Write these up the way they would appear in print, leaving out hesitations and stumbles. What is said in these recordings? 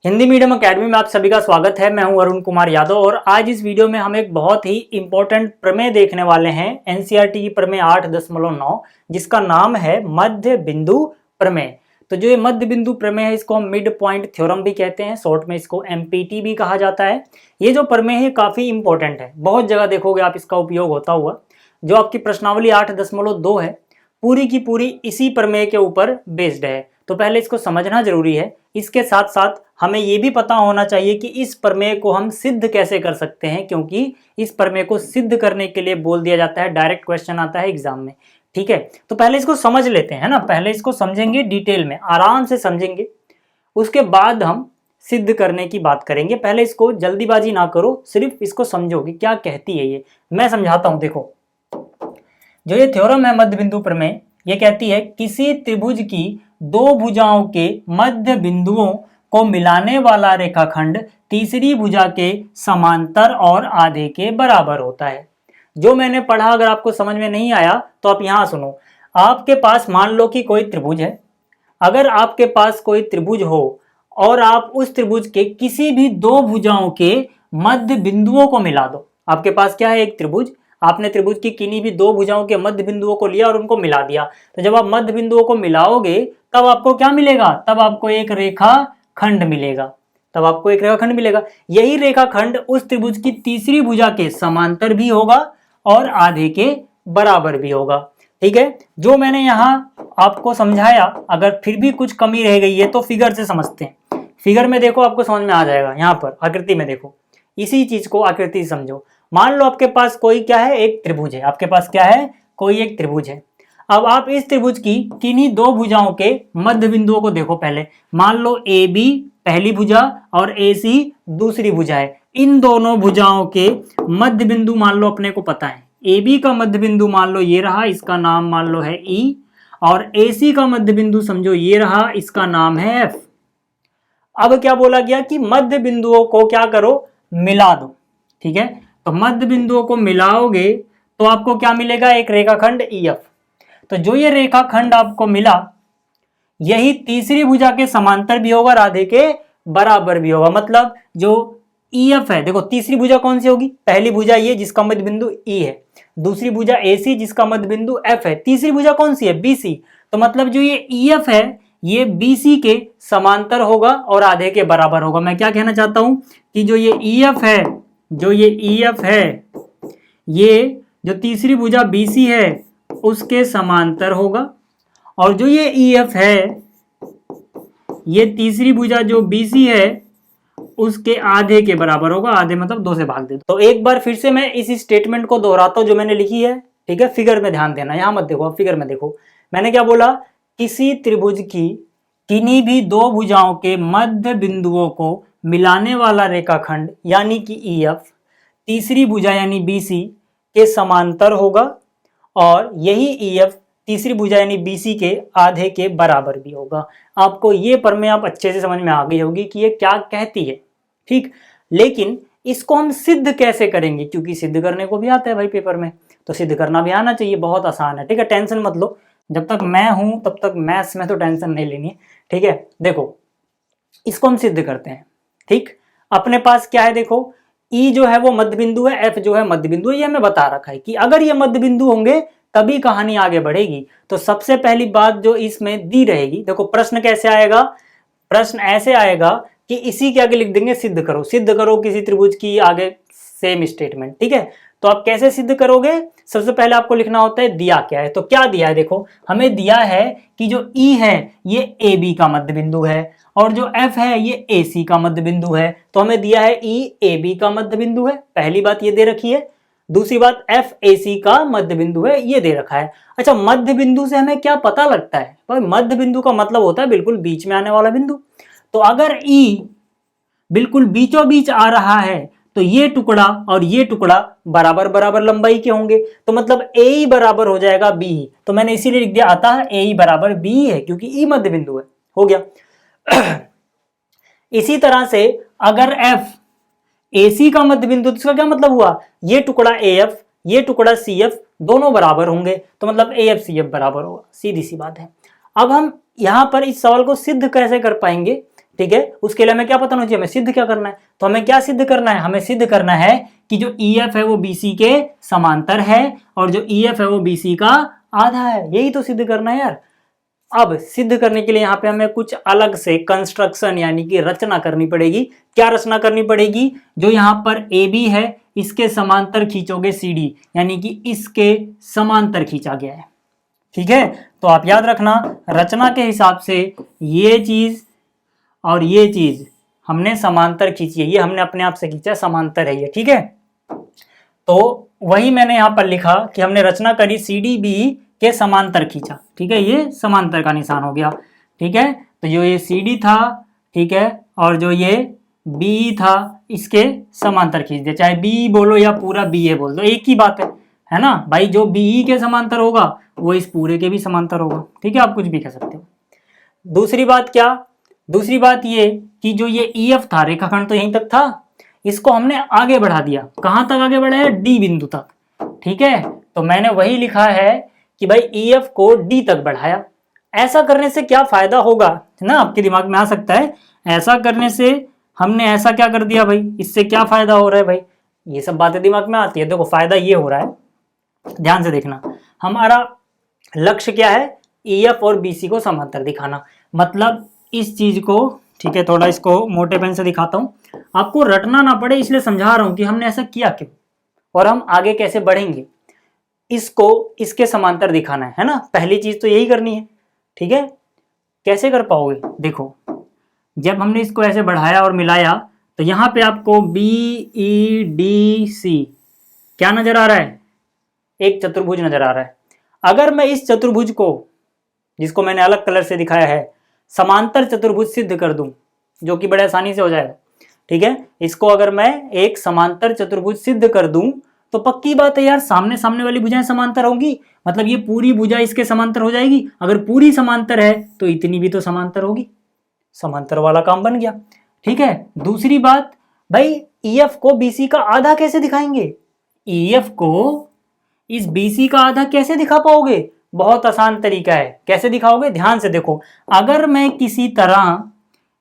Hindi medium academy में आप सभी का स्वागत है। मैं हूं अरुण कुमार यादव और आज इस वीडियो में हम एक बहुत ही इंपॉर्टेंट प्रमेय देखने वाले हैं। एनसीईआरटी की प्रमेय 8.9 जिसका नाम है मध्य बिंदु प्रमेय। तो जो ये मध्य बिंदु प्रमेय है इसको हम मिड पॉइंट थ्योरम भी कहते हैं, शॉर्ट में इसको एमपीटी भी कहा जाता है। ये जो प्रमेय है काफी इंपॉर्टेंट है, बहुत जगह देखोगे आप इसका उपयोग होता हुआ। जो आपकी प्रश्नावली 8.2 है पूरी की पूरी इसी प्रमेय के ऊपर बेस्ड है, तो पहले इसको समझना जरूरी है। इसके साथ साथ हमें ये भी पता होना चाहिए कि इस प्रमेय को हम सिद्ध कैसे कर सकते हैं, क्योंकि इस प्रमेय को सिद्ध करने के लिए बोल दिया जाता है, डायरेक्ट क्वेश्चन आता है एग्जाम में। ठीक है, तो पहले इसको समझ लेते हैं ना, पहले इसको समझेंगे डिटेल में, आराम से समझेंगे, उसके बाद हम सिद्ध करने की बात करेंगे। पहले इसको जल्दीबाजी ना करो, सिर्फ इसको समझो कि क्या कहती है ये। मैं समझाता हूं। देखो, जो ये थ्योरम है मध्य बिंदु प्रमेय, ये कहती है किसी त्रिभुज की दो भुजाओं के मध्य बिंदुओं को मिलाने वाला रेखाखंड तीसरी भुजा के समांतर और आधे के बराबर होता है। जो मैंने पढ़ा अगर आपको समझ में नहीं आया तो आप यहां सुनो। आपके पास मान लो कि कोई त्रिभुज है। अगर आपके पास कोई त्रिभुज हो और आप उस त्रिभुज के किसी भी दो भुजाओं के मध्य बिंदुओं को मिला दो। आपके पास क्या है, एक त्रिभुज, आपने त्रिभुज की किन्हीं भी दो भुजाओं के मध्य बिंदुओं को लिया और उनको मिला दिया। तो जब आप मध्य बिंदुओं को मिलाओगे तब आपको क्या मिलेगा, तब आपको एक रेखा खंड मिलेगा, तब आपको एक रेखाखंड मिलेगा। यही रेखाखंड उस त्रिभुज की तीसरी भुजा के समांतर भी होगा और आधे के बराबर भी होगा। ठीक है, जो मैंने यहां आपको समझाया, अगर फिर भी कुछ कमी रह गई है तो फिगर से समझते हैं। फिगर में देखो, आपको समझ में आ जाएगा। यहां पर आकृति में देखो, इसी चीज को आकृति से समझो। मान लो आपके पास कोई क्या है, एक त्रिभुज है। आपके पास क्या है, कोई एक त्रिभुज है। अब आप इस त्रिभुज की किन्हीं दो भुजाओं के मध्य बिंदुओं को देखो। पहले मान लो ए बी पहली भुजा और ए सी दूसरी भुजा है। इन दोनों भुजाओं के मध्य बिंदु मान लो अपने को पता है। ए बी का मध्य बिंदु मान लो ये रहा, इसका नाम मान लो है ई, और ए सी का मध्य बिंदु समझो ये रहा, इसका नाम है एफ। अब क्या बोला गया कि मध्य बिंदुओं को क्या करो, मिला दो। ठीक है, तो मध्य बिंदुओं को मिलाओगे तो आपको क्या मिलेगा, एक रेखाखंड EF। तो जो ये रेखाखंड आपको मिला, यही तीसरी भुजा के समांतर भी होगा और आधे के बराबर भी होगा। मतलब जो EF है, देखो तीसरी भुजा कौन सी होगी, पहली भुजा ये जिसका मध्य बिंदु E है, दूसरी भुजा AC जिसका मध्य बिंदु F है, तीसरी भुजा कौन सी है, BC। तो मतलब जो ये EF है ये BC के समांतर होगा और आधे के बराबर होगा। मैं क्या कहना चाहता हूं कि जो ये EF है, जो ये EF है, ये जो तीसरी भुजा BC है उसके समांतर होगा, और जो ये EF है, ये तीसरी भुजा जो BC है उसके आधे के बराबर होगा। आधे मतलब 2 से भाग दे। तो एक बार फिर से मैं इस स्टेटमेंट को दोहराता हूं जो मैंने लिखी है। ठीक है, फिगर में ध्यान देना, यहां मत देखो, अब फिगर में देखो। मैंने क्या बोला, किसी त्रिभुज की किन्हीं भी दो भुजाओं के मध्य बिंदुओं को मिलाने वाला रेखाखंड यानी कि EF तीसरी भुजा यानी BC के समांतर होगा, और यही EF तीसरी भुजा यानी BC के आधे के बराबर भी होगा। आपको ये प्रमेय आप अच्छे से समझ में आ गई होगी कि ये क्या कहती है। ठीक, लेकिन इसको हम सिद्ध कैसे करेंगे, क्योंकि सिद्ध करने को भी आता है भाई पेपर में, तो सिद्ध करना भी आना चाहिए, बहुत आसान है। ठीक है, टेंशन मत लो, जब तक मैं हूं तब तक मैथ्स में तो टेंशन नहीं लेनी है। ठीक है, देखो इसको हम सिद्ध करते हैं। ठीक, अपने पास क्या है, देखो E जो है वो मध्य बिंदु है, F जो है मध्य बिंदु है। ये हमें बता रखा है कि अगर ये मध्य बिंदु होंगे तभी कहानी आगे बढ़ेगी। तो सबसे पहली बात जो इसमें दी रहेगी, देखो प्रश्न कैसे आएगा, प्रश्न ऐसे आएगा कि इसी के आगे लिख देंगे सिद्ध करो। सिद्ध करो किसी त्रिभुज की, आगे सेम स्टेटमेंट। ठीक है, तो आप कैसे सिद्ध करोगे, सबसे पहले आपको लिखना होता है दिया क्या है। तो क्या दिया है, देखो हमें दिया है कि जो E है ये AB का मध्य बिंदु है, और जो F है ये AC का मध्य बिंदु है। तो हमें दिया है E AB का मध्य बिंदु है, पहली बात ये दे रखी है। दूसरी बात F AC का मध्य बिंदु है, ये दे रखा है। अच्छा, मध्य बिंदु से हमें क्या पता लगता है, भाई मध्य बिंदु का मतलब होता है बिल्कुल बीच में आने वाला बिंदु। तो अगर E बिल्कुल बीचों बीच आ रहा है तो ये टुकड़ा और ये टुकड़ा बराबर बराबर लंबाई के होंगे, तो मतलब AE बराबर हो जाएगा BE। तो मैंने इसीलिए लिख दिया आता है AE बराबर BE है, क्योंकि E मध्य बिंदु है। हो गया। इसी तरह से अगर F AC का मध्य बिंदु, तो इसका क्या मतलब हुआ, ये टुकड़ा AF ये टुकड़ा CF दोनों बराबर होंगे, तो मतलब AF CF बराबर होगा, सीधी सी बात है। अब हम यहां पर इस सवाल को सिद्ध कैसे कर पाएंगे, ठीक है, उसके लिए हमें क्या पता होना चाहिए, हमें सिद्ध क्या करना है। तो हमें क्या सिद्ध करना है, हमें सिद्ध करना है कि जो EF है वो BC के समांतर है और जो EF है वो BC का आधा है। यही तो सिद्ध करना है यार। अब सिद्ध करने के लिए यहाँ पे हमें कुछ अलग से कंस्ट्रक्शन यानी कि रचना करनी पड़ेगी। क्या रचना करनी पड़ेगी, जो यहाँ पर AB है इसके समांतर खींचोगे CD, यानी कि इसके समांतर खींचा गया है। ठीक है, तो आप याद रखना रचना के हिसाब से ये चीज और ये चीज हमने समांतर खींची है, ये हमने अपने आप से खींचा, समांतर है ये। ठीक है, तो वही मैंने यहाँ पर लिखा कि हमने रचना करी CDB के समांतर खींचा। ठीक है, ये समांतर का निशान हो गया। ठीक है, तो जो ये CD था, ठीक है, और जो ये BE था इसके समांतर खींच दे, चाहे BE बोलो या पूरा BA बोल दो, एक ही बात है ना भाई। जो BE के समांतर होगा वो इस पूरे के भी समांतर होगा। ठीक है, आप कुछ भी कह सकते हो। दूसरी बात क्या, दूसरी बात ये कि जो ये EF था, रेखाखंड तो यहीं तक था, इसको हमने आगे बढ़ा दिया। कहां तक आगे बढ़ाया, D बिंदु तक। ठीक है, तो मैंने वही लिखा है कि भाई EF को D तक बढ़ाया। ऐसा करने से क्या फायदा होगा ना, आपके दिमाग में आ सकता है, ऐसा करने से हमने ऐसा क्या कर दिया भाई, इससे क्या फायदा हो रहा है भाई, ये सब बातें दिमाग में आती है। देखो फायदा ये हो रहा है, ध्यान से देखना, हमारा लक्ष्य क्या है, EF और BC को समांतर दिखाना। मतलब इस चीज को, ठीक है, थोड़ा इसको मोटे पेन से दिखाता हूं, आपको रटना ना पड़े इसलिए समझा रहा हूं कि हमने ऐसा किया क्यों और हम आगे कैसे बढ़ेंगे। इसको इसके समांतर दिखाना है ना, पहली चीज तो यही करनी है। ठीक है, कैसे कर पाओगे, देखो जब हमने इसको ऐसे बढ़ाया और मिलाया तो यहां पे आपको BEDC क्या नजर आ रहा है, एक चतुर्भुज नजर आ रहा है। अगर मैं इस चतुर्भुज को, जिसको मैंने अलग कलर से दिखाया है, समांतर चतुर्भुज सिद्ध कर दूं, जो कि बड़े आसानी से हो जाएगा। ठीक है, इसको अगर मैं एक समांतर चतुर्भुज सिद्ध कर दूं तो पक्की बात है यार, सामने सामने वाली भुजाएं समांतर होंगी, मतलब ये पूरी भुजा इसके समांतर हो जाएगी। अगर पूरी समांतर है तो इतनी भी तो समांतर होगी, समांतर वाला काम बन गया। ठीक है, दूसरी बात भाई, EF को BC का आधा कैसे दिखाएंगे, EF को इस BC का आधा कैसे दिखा पाओगे, बहुत आसान तरीका है। कैसे दिखाओगे, ध्यान से देखो, अगर मैं किसी तरह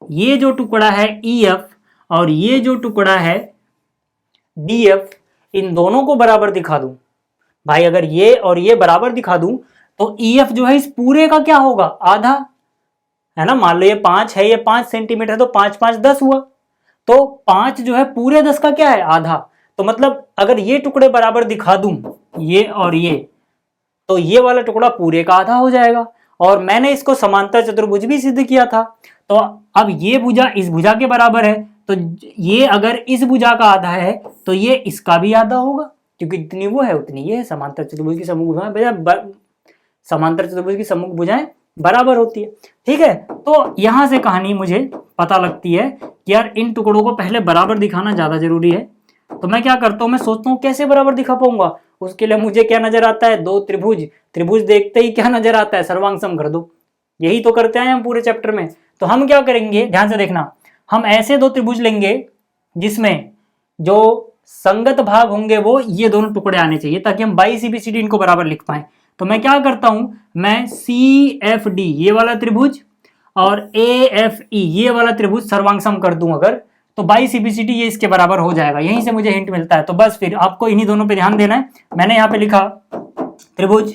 ये जो टुकड़ा है EF और ये जो टुकड़ा है DF, इन दोनों को बराबर दिखा दूं भाई, अगर ये और ये बराबर दिखा दूं तो EF जो है इस पूरे का क्या होगा, आधा है ना। मान लो ये 5 है, ये 5 सेंटीमीटर है, तो 5 5 10 हुआ, तो 5 जो है पूरे 10 का क्या है, आधा। तो मतलब अगर ये टुकड़े बराबर दिखा दूं, ये और ये, तो ये वाला टुकड़ा पूरे का आधा हो जाएगा। और मैंने इसको समांतर चतुर्भुज भी सिद्ध किया था। तो अब ये भुजा इस भुजा के बराबर है, तो ये अगर इस भुजा का आधा है तो ये इसका भी आधा होगा, क्योंकि जितनी वो है उतनी ये है। समांतर चतुर्भुज की सम्मुख भुजाएं, समांतर चतुर्भुज की सम्मुख भुजाएं बराबर होती है। ठीक है, तो यहां से कहानी मुझे पता लगती है कि यार इन टुकड़ों को पहले बराबर दिखाना ज्यादा जरूरी है। तो मैं क्या करता हूं, मैं सोचता हूं कैसे बराबर दिखा पाऊंगा। उसके लिए मुझे क्या नजर आता है, दो त्रिभुज, त्रिभुज देखते ही क्या नजर आता है, सर्वांग कर दो। यही तो करते हैं हम पूरे चैप्टर में। तो हम क्या करेंगे, ध्यान से देखना, हम ऐसे दो त्रिभुज लेंगे जिसमें जो संगत भाग होंगे वो ये दोनों टुकड़े आने चाहिए, ताकि हम बाई CBCD इनको बराबर लिख पाए। तो मैं क्या करता हूं, मैं CFD ये वाला त्रिभुज और AFE ये वाला त्रिभुज सर्वांग कर दूं अगर, तो बाई CBCD ये इसके बराबर हो जाएगा। यहीं से मुझे हिंट मिलता है। तो बस फिर आपको इन्हीं दोनों पे ध्यान देना है। मैंने यहाँ पे लिखा त्रिभुज,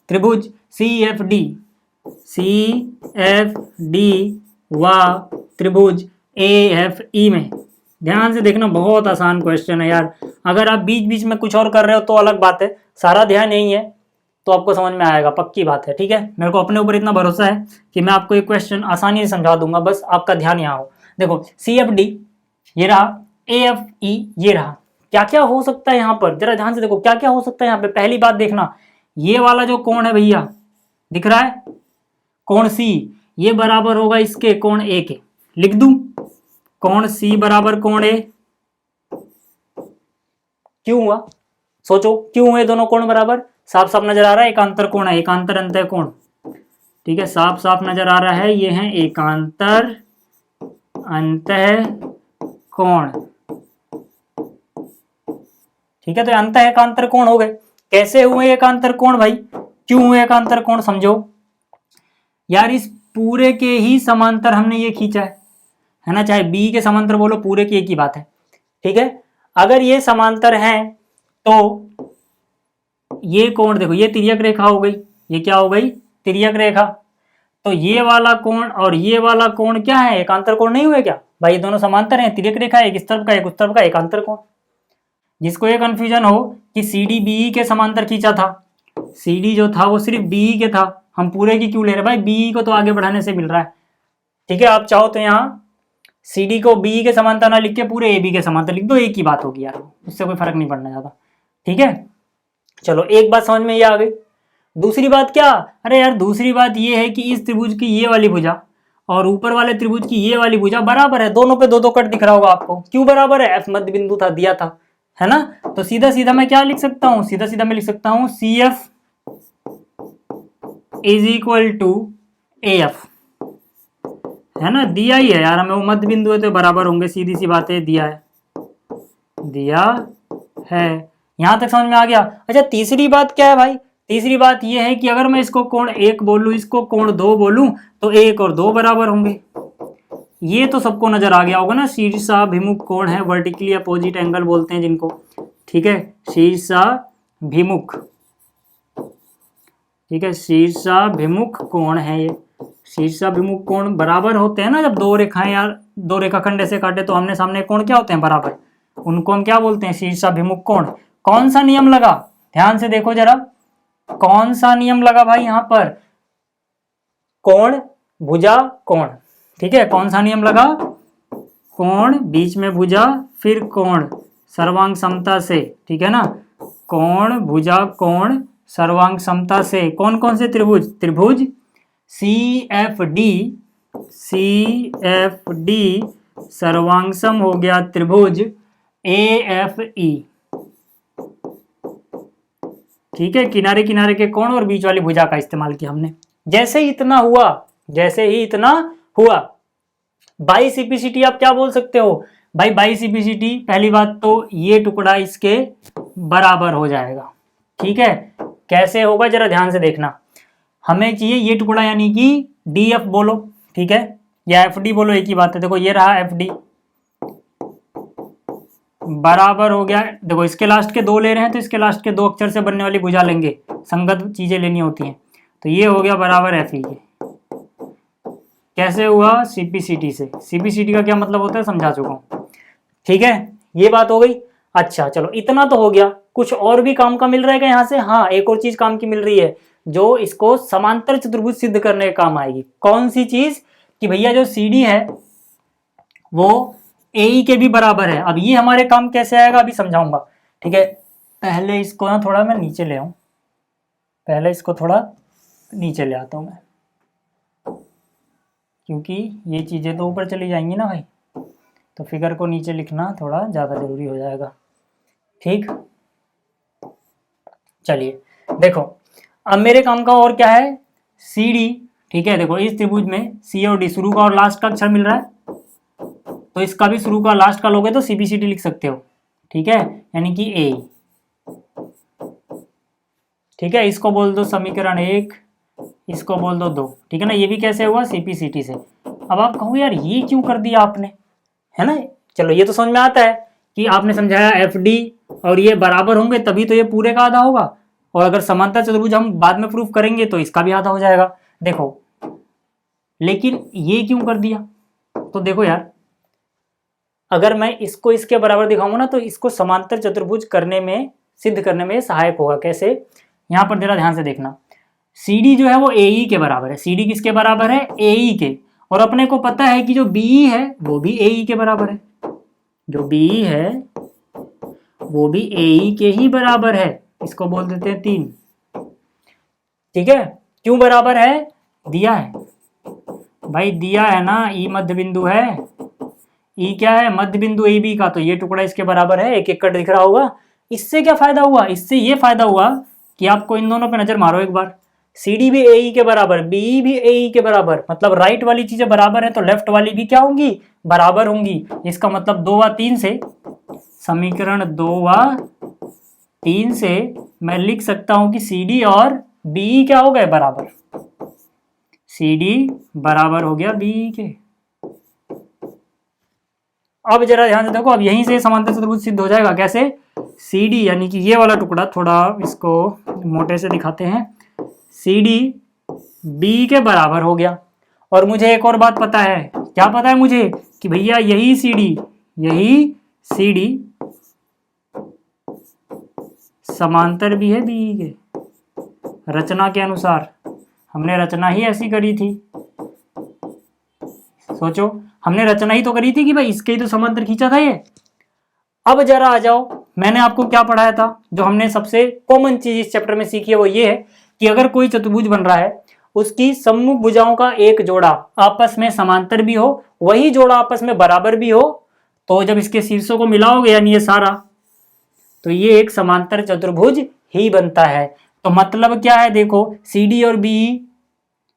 त्रिभुज CFD व त्रिभुज AFE में। ध्यान से देखना, बहुत आसान क्वेश्चन है यार। अगर आप बीच बीच में कुछ और कर रहे हो तो अलग बात है, सारा ध्यान यही है तो आपको समझ में आएगा, पक्की बात है। ठीक है, मेरे को अपने ऊपर इतना भरोसा है कि मैं आपको ये क्वेश्चन आसानी से समझा दूंगा, बस आपका ध्यान यहाँ हो। देखो CFD ये रहा, AFE ये रहा, क्या क्या हो सकता है यहाँ पर, जरा ध्यान से देखो क्या क्या हो सकता है यहाँ पे। पहली बात देखना, ये वाला जो कोण है भैया दिख रहा है, कोण C, ये बराबर होगा इसके कोण A के। लिख दूं, कोण C बराबर कोण A। क्यों हुआ, सोचो क्यों हुए दोनों कोण बराबर, साफ साफ नजर आ रहा है, एकांतर कोण है, एकांतर अंतः कोण। ठीक है, साफ साफ नजर आ रहा है, ये है एकांतर अंतः कोण। ठीक है, तो अंतः एकांतर कोण हो गए। कैसे हुए एकांतर कोण भाई, क्यों हुए एकांतर कोण, समझो यार, इस पूरे के ही समांतर हमने ये खींचा है। है ना, चाहे बी के समांतर बोलो, पूरे की एक ही बात है। ठीक है, अगर ये समांतर हैं तो ये कोण देखो, ये तिर्यक रेखा हो गई, ये क्या हो गई, तिर्यक रेखा। तो ये वाला कोण और ये वाला कोण क्या है, एकांतर कोण नहीं हुए क्या भाई, ये दोनों समांतर हैं, तिर्यक रेखा, एक इस तरफ का एक उस तरफ का, एकांतर कोण। जिसको ये कंफ्यूजन हो कि CD BE के समांतर खींचा था, CD जो था वो सिर्फ BE के था, हम पूरे की क्यों ले रहे भाई, BE को तो आगे बढ़ाने से मिल रहा है। ठीक है, आप चाहो तो यहाँ CD को BE के समांतर ना लिख के पूरे AB के समांतर लिख दो, एक ही बात होगी यार, उससे कोई फर्क नहीं पड़ना ज्यादा। ठीक है, चलो एक बात समझ में ये आ गई। दूसरी बात क्या, अरे यार दूसरी बात ये है कि इस त्रिभुज की ये वाली भुजा और ऊपर वाले त्रिभुज की ये वाली भुजा बराबर है, दोनों पे दो दो कट दिख रहा होगा आपको, क्यों बराबर है, F मध्य बिंदु था, दिया था, है ना। तो सीधा सीधा मैं क्या लिख सकता हूं, सीधा सीधा मैं लिख सकता हूं CF is equal to AF, है ना, दिया ही है यार हमें, वो मध्य बिंदु है तो बराबर होंगे, सीधी सी बात है, दिया है, दिया है। यहां तक समझ में आ गया। अच्छा तीसरी बात क्या है भाई, तीसरी बात यह है कि अगर मैं इसको कोण 1 बोलूं, इसको कोण 2 बोलूं, तो 1 और 2 बराबर होंगे। ये तो सबको नजर आ गया होगा ना, शीर्षाभिमुख कोण है, वर्टिकली अपोजिट एंगल बोलते हैं जिनको। ठीक है, शीर्षाभिमुख, ठीक है, शीर्षाभिमुख कोण है ये। शीर्षाभिमुख कोण बराबर होते हैं ना, जब दो रेखाएं यार दो रेखाखंड ऐसे काटे तो आमने सामने कोण क्या होते हैं, बराबर, उनको हम क्या बोलते हैं, शीर्षाभिमुख कोण। कौन सा नियम लगा, ध्यान से देखो जरा, कौन सा नियम लगा भाई यहां पर, कोण भुजा कोण। ठीक है, कौन सा नियम लगा, कोण बीच में भुजा फिर कोण सर्वांग समता से। ठीक है ना, कोण भुजा कोण सर्वांग समता से। कौन कौन से त्रिभुज, त्रिभुज CFD, CFD सर्वांगसम हो गया त्रिभुज AFE। ठीक है, किनारे किनारे के कोण और बीच वाली भुजा का इस्तेमाल किया हमने। जैसे ही इतना हुआ, जैसे ही इतना हुआ, बाई CPCT आप क्या बोल सकते हो भाई, बाई CPCT पहली बात तो ये टुकड़ा इसके बराबर हो जाएगा। ठीक है, कैसे होगा जरा ध्यान से देखना, हमें चाहिए ये टुकड़ा यानी कि DF बोलो, ठीक है, या FD बोलो, एक ही बात है। देखो ये रहा FD बराबर हो गया, देखो इसके लास्ट के दो ले रहे हैं तो इसके लास्ट के दो अक्षर से बनने वाली भुजा लेंगे, संगत चीजें लेनी होती हैं, तो ये हो गया बराबर FE के। कैसे हुआ, CPCT से। CPCT का क्या मतलब होता है समझा चुका हूं। ठीक है, ये बात हो गई। अच्छा चलो इतना तो हो गया, कुछ और भी काम का मिल रहा है क्या यहाँ से, हाँ एक और चीज काम की मिल रही है जो इसको समांतर चतुर्भुज सिद्ध करने का काम आएगी। कौन सी चीज, कि भैया जो CD है वो AE के भी बराबर है। अब ये हमारे काम कैसे आएगा अभी समझाऊंगा। ठीक है, पहले इसको ना थोड़ा मैं नीचे ले आऊं, पहले इसको थोड़ा नीचे ले आता हूं मैं, क्योंकि ये चीजें तो ऊपर चली जाएंगी ना भाई, तो फिगर को नीचे लिखना थोड़ा ज्यादा जरूरी हो जाएगा। ठीक, चलिए देखो अब मेरे काम का और क्या है, CD। ठीक है, देखो इस त्रिभुज में C और D शुरू का और लास्ट का अक्षर मिल रहा है, तो इसका भी शुरू का लास्ट का लोगे तो CPCT लिख सकते हो। ठीक है, यानी कि A। ठीक है, इसको बोल दो समीकरण 1, इसको बोल दो 2। ठीक है ना, ये भी कैसे हुआ, CPCT से। अब आप कहो यार ये क्यों कर दिया आपने, है ना, चलो ये तो समझ में आता है कि आपने समझाया FD और ये बराबर होंगे तभी तो ये पूरे का आधा होगा, और अगर समांतर चतुर्भुज हम बाद में प्रूफ करेंगे तो इसका भी आधा हो जाएगा। देखो लेकिन ये क्यों कर दिया, तो देखो यार अगर मैं इसको इसके बराबर दिखाऊंगा ना तो इसको समांतर चतुर्भुज करने में, सिद्ध करने में सहायक होगा। कैसे, यहां पर जरा ध्यान से देखना, CD जो है वो AE के बराबर है। CD किसके बराबर है, AE के, और अपने को पता है कि जो BE है वो भी AE के बराबर है, जो BE है वो भी AE के ही बराबर है, इसको बोल देते हैं 3। ठीक है, क्यों बराबर है, दिया है भाई, दिया है ना, E मध्य बिंदु है, E क्या है, मध्य बिंदु AB का, तो ये टुकड़ा इसके बराबर है, एक एक कट दिख रहा होगा। इससे क्या फायदा हुआ, इससे ये फायदा हुआ कि आपको इन दोनों पे नजर मारो एक बार, CD भी AE के बराबर, BE भी AE के बराबर, मतलब राइट वाली चीजें बराबर है तो लेफ्ट वाली भी क्या होंगी, बराबर होंगी। इसका मतलब 2 व 3 से, समीकरण 2 व 3 से मैं लिख सकता हूं कि CD और BE क्या हो गए, बराबर। CD बराबर हो गया BE के। अब जरा ध्यान से देखो, अब यहीं से समांतर चतुर्भुज सिद्ध हो जाएगा। कैसे? सी डी यानी कि ये वाला टुकड़ा, थोड़ा इसको मोटे से दिखाते हैं, सी डी बी के बराबर हो गया। और मुझे एक और बात पता है, क्या पता है मुझे? कि भैया यही सी डी समांतर भी है बी के। रचना के अनुसार हमने रचना ही ऐसी करी थी। सोचो, हमने रचना ही तो करी थी कि भाई इसके ही तो समांतर खींचा था ये। अब जरा आ जाओ, मैंने आपको क्या पढ़ाया था? जो हमने सबसे कॉमन चीज इस चैप्टर में सीखी है वो ये है कि अगर कोई चतुर्भुज बन रहा है, उसकी सम्मुख भुजाओं का एक जोड़ा आपस में समांतर भी हो, वही जोड़ा आपस में बराबर भी हो, तो जब इसके शीर्षों को मिलाओगे यानी ये सारा, तो ये एक समांतर चतुर्भुज ही बनता है। तो मतलब क्या है? देखो, सी डी और बी,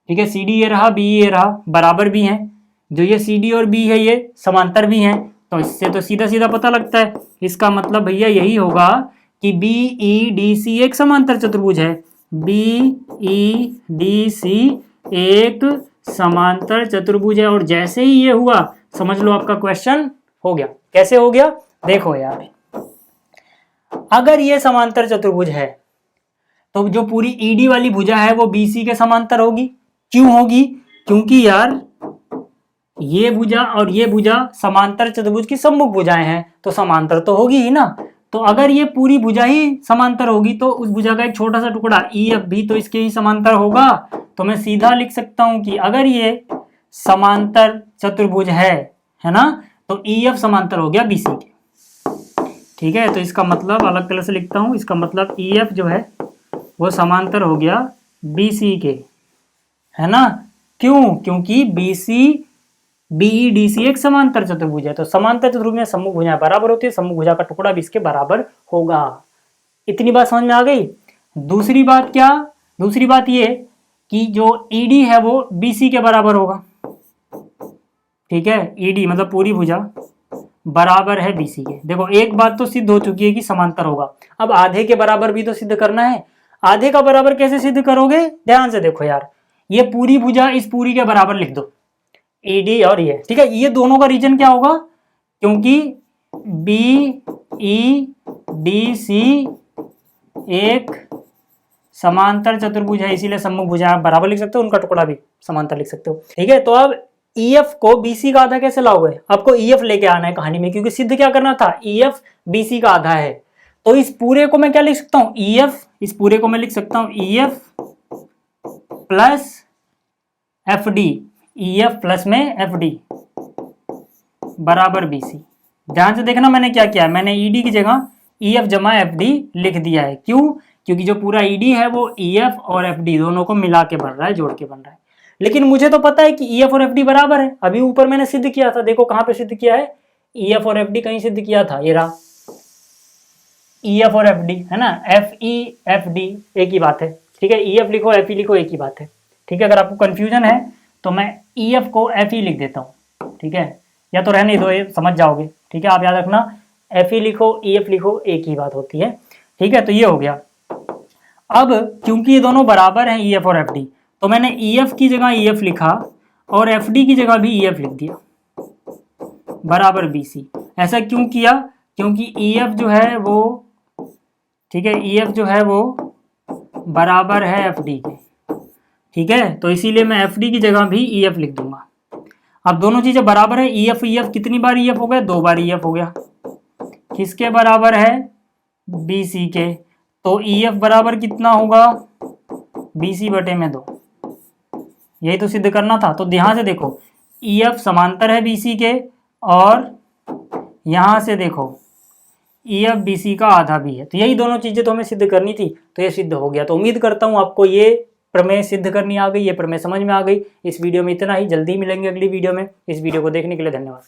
ठीक है, सी डी ये रहा, बी ये रहा, बराबर भी हैं। जो ये सी डी और बी है ये समांतर भी हैं। तो इससे तो सीधा सीधा पता लगता है, इसका मतलब भैया यही होगा कि बी ई डी सी एक समांतर चतुर्भुज है। बी ई डी सी एक समांतर चतुर्भुज है। और जैसे ही ये हुआ, समझ लो आपका क्वेश्चन हो गया। कैसे हो गया? देखो यार, अगर ये समांतर चतुर्भुज है तो जो पूरी ईडी वाली भुजा है वो बीसी के समांतर होगी। क्यों होगी? क्योंकि यार ये भुजा और ये भुजा समांतर चतुर्भुज की सम्मुख भुजाएं हैं, तो समांतर तो होगी ही ना। तो अगर ये पूरी भुजा ही समांतर होगी तो उस भुजा का एक छोटा सा टुकड़ा ई एफ भी तो इसके ही समांतर होगा। तो मैं सीधा लिख सकता हूं कि अगर ये समांतर चतुर्भुज है ना, तो ई एफ समांतर हो गया बीसी के। ठीक है, तो इसका मतलब अलग कलर से लिखता हूं, इसका मतलब ई एफ जो है वो समांतर हो गया बीसी के, है ना। क्यों? क्योंकि बीसी बीई डीसी एक समांतर चतुर्भुज है। तो समांतर चतुर्भुज में सम्मुख भुजाएं बराबर होती है, सम्मुख भुजा का टुकड़ा भी इसके बराबर होगा। इतनी बात समझ में आ गई। दूसरी बात क्या? दूसरी बात ये कि जो ईडी है वो बीसी के बराबर होगा। ठीक है, ईडी मतलब पूरी भुजा बराबर है बीसी के। देखो, एक बात तो सिद्ध हो चुकी है कि समांतर होगा। अब आधे के बराबर भी तो सिद्ध करना है। आधे का बराबर कैसे सिद्ध करोगे? ध्यान से देखो यार, ये पूरी भुजा इस पूरी के बराबर लिख दो, ईडी और ये, ठीक है। ये दोनों का रीजन क्या होगा? क्योंकि बी ई डी सी एक समांतर चतुर्भुज है, इसीलिए सम्मुख भुजा बराबर लिख सकते हो, उनका टुकड़ा भी समांतर लिख सकते हो। ठीक है, तो अब ईएफ को बीसी का आधा कैसे लाओगे? आपको ईएफ लेके आना है कहानी में, क्योंकि सिद्ध क्या करना था? ईएफ बीसी का आधा है। तो इस पूरे को मैं क्या लिख सकता हूं? ईएफ, इस पूरे को मैं लिख सकता हूं EF plus F D, EF plus में एफ डी बराबर बीसी। ध्यान से देखना मैंने क्या किया है, मैंने ईडी की जगह ईएफ जमा एफ डी लिख दिया है। क्यों? क्योंकि जो पूरा ईडी है वो ईएफ और एफ डी दोनों को मिला के बन रहा है, जोड़ के बन रहा है। लेकिन मुझे तो पता है कि ईएफ और एफ डी बराबर है। अभी ऊपर मैंने सिद्ध किया था, देखो कहां पे सिद्ध किया है, ईएफ और एफ डी कहीं सिद्ध किया था, ये रहा ईएफ और एफ डी, है ना। एफ ई एफ डी एक ही बात है, ठीक है। ईएफ लिखो एफ ई लिखो एक ही बात है, ठीक है। अगर आपको कंफ्यूजन है तो मैं ईएफ को एफ ई लिख देता हूँ, ठीक है, या तो रहने दो, ये समझ जाओगे, ठीक है। आप याद रखना, एफ ई लिखो ईएफ लिखो एक ही बात होती है, ठीक है। तो ये हो गया। अब क्योंकि ये दोनों बराबर हैं ईएफ और एफ डी, तो मैंने ईएफ की जगह ईएफ लिखा और एफ डी की जगह भी ईएफ लिख दिया बराबर बीसी। ऐसा क्यों किया? क्योंकि ईएफ जो है वो, ठीक है, ईएफ जो है वो बराबर है एफ डी के, ठीक है। तो इसीलिए मैं एफ डी की जगह भी ईएफ लिख दूंगा। अब दोनों चीजें बराबर है, ईएफ ईएफ कितनी बार ईएफ हो गया? 2 बार ईएफ हो गया। किसके बराबर है? बीसी के। तो ईएफ बराबर कितना होगा? बीसी बटे में 2। यही तो सिद्ध करना था। तो ध्यान से देखो, ईएफ समांतर है बीसी के, और यहां से देखो ईएफ बीसी का आधा भी है। तो यही दोनों चीजें तो हमें सिद्ध करनी थी, तो ये सिद्ध हो गया। तो उम्मीद करता हूं आपको ये प्रमेय सिद्ध करनी आ गई, ये प्रमेय समझ में आ गई। इस वीडियो में इतना ही, जल्दी मिलेंगे अगली वीडियो में। इस वीडियो को देखने के लिए धन्यवाद।